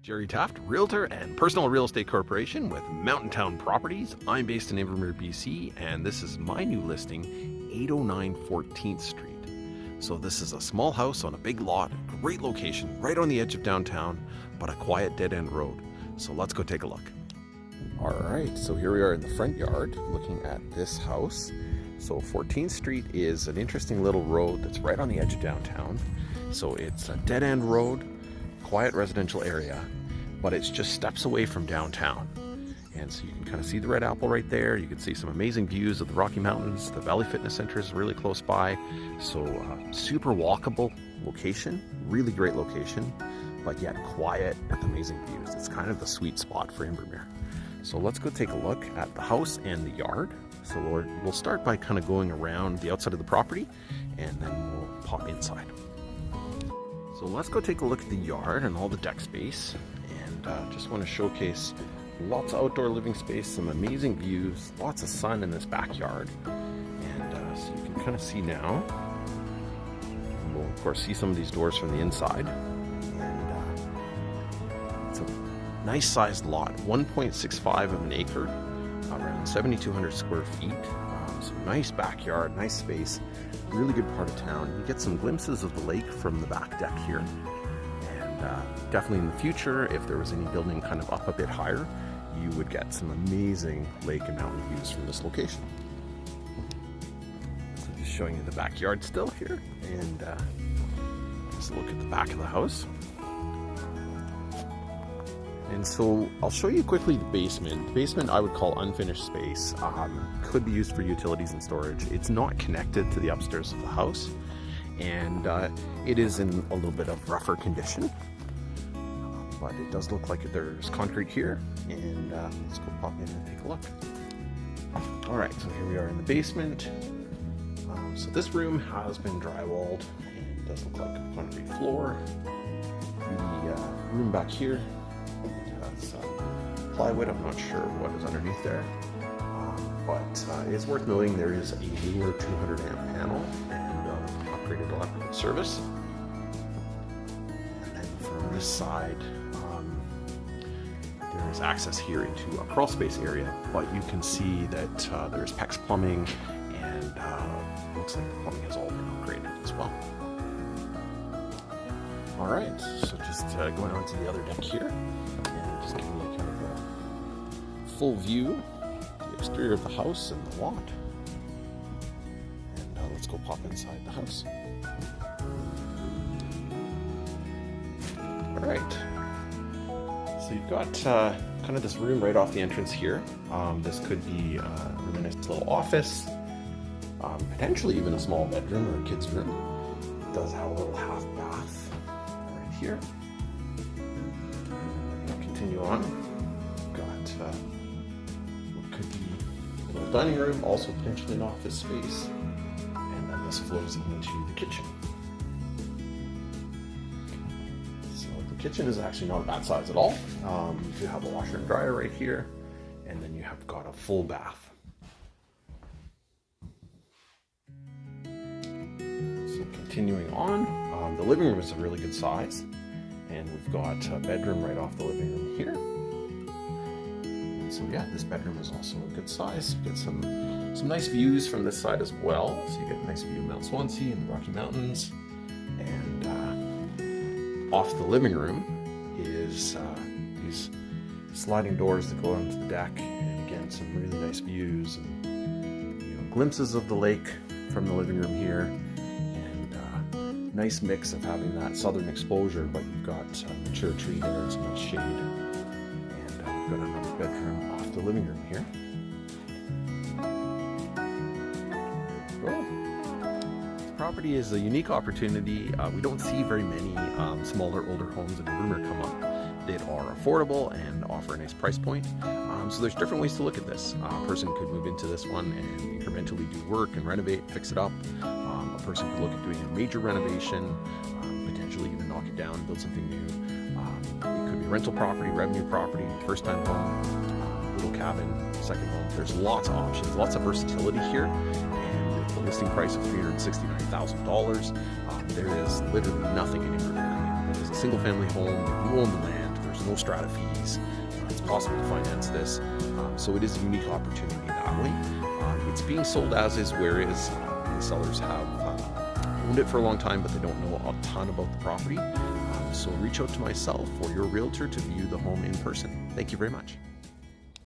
Jerry Taft, Realtor and Personal Real Estate Corporation with Mountain Town Properties. I'm based in Invermere, BC, and this is my new listing, 809 14th Street. So this is a small house on a big lot, great location, right on the edge of downtown, but a quiet dead-end road. So let's go take a look. All right, so here we are in the front yard looking at this house. So 14th Street is an interesting little road that's right on the edge of downtown. So it's a dead-end road, quiet residential area, but it's just steps away from downtown. And so you can kind of see the Red Apple right there. You can see some amazing views of the Rocky Mountains. The Valley Fitness Center is really close by. So super walkable location, really great location, but yet quiet with amazing views. It's kind of the sweet spot for Invermere. So let's go take a look at the house and the yard. So we'll start by kind of going around the outside of the property, and then we'll pop inside. So let's go take a look at the yard and all the deck space, and just want to showcase lots of outdoor living space, some amazing views, lots of sun in this backyard. And so you can kind of see now. And we'll of course see some of these doors from the inside. And it's a nice sized lot, 1.65 of an acre, around 7,200 square feet. So nice backyard, nice space, really good part of town. You get some glimpses of the lake from the back deck here. And definitely in the future, if there was any building kind of up a bit higher, you would get some amazing lake and mountain views from this location. So just showing you the backyard still here, and just look at the back of the house. And so I'll show you quickly the basement. The basement I would call unfinished space. Could be used for utilities and storage. It's not connected to the upstairs of the house, and it is in a little bit of rougher condition. But it does look like there's concrete here, and let's go pop in and take a look. All right, so here we are in the basement. So this room has been drywalled, and it does look like a concrete floor. The room back here has plywood. I'm not sure what is underneath there, but it's worth noting there is a newer 200 amp panel and upgraded electrical service. And then from this side, there's access here into a crawl space area, but you can see that there's PEX plumbing, and looks like the plumbing has all been upgraded as well. All right, so just going on to the other deck here, and just giving you kind of a full view of the exterior of the house and the lot. And let's go pop inside the house. All right. So you've got kind of this room right off the entrance here. This could be a nice little office, potentially even a small bedroom or a kid's room. It does have a little half bath right here. We're going to continue on. We've got what could be a little dining room, also potentially an office space, and then this flows into the kitchen. Kitchen is actually not a bad size at all. You do have a washer and dryer right here, and then you have got a full bath. So continuing on, the living room is a really good size, and we've got a bedroom right off the living room here. And so yeah, this bedroom is also a good size. You get some nice views from this side as well. So you get a nice view of Mount Swansea and the Rocky Mountains. And off the living room is these sliding doors that go onto the deck, and again some really nice views and glimpses of the lake from the living room here, and nice mix of having that southern exposure, but you've got a mature tree there and some nice shade, and we've got another bedroom off the living room here. Property is a unique opportunity. We don't see very many smaller, older homes in Invermere come up that are affordable and offer a nice price point. So there's different ways to look at this. A person could move into this one and incrementally do work and renovate, fix it up. A person could look at doing a major renovation, potentially even knock it down, build something new. It could be rental property, revenue property, first-time home, little cabin, second home. There's lots of options, lots of versatility here. The listing price of $369,000. There is literally nothing in Invermere. It is a single family home. You own the land. There's no strata fees. It's possible to finance this. So it is a unique opportunity that way. It's being sold as is, where is. The sellers have owned it for a long time, but they don't know a ton about the property. So reach out to myself or your realtor to view the home in person. Thank you very much.